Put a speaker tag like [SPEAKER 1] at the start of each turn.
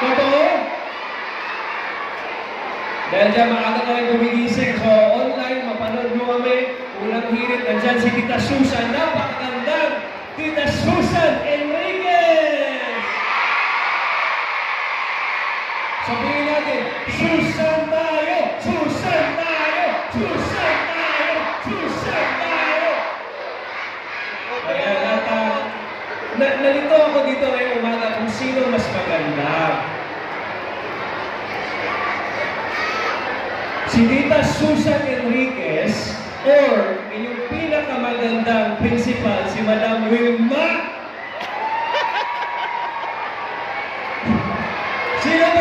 [SPEAKER 1] Totoo? Dahil dyan, maaga kami gumigising. So, online, mapanood nyo kami. Unang hirit, nandyan si Tita Susan. Napakagandang Tita Susan Enriquez! Sabihin natin, Susan tayo! Susan tayo! Susan tayo! Susan tayo! Kaya nalito ako dito ngayong umaga kung sino mas maganda. Si Tita Susan Enriquez or inyong pinakamagandang principal, si Madam Wilma. Sino ba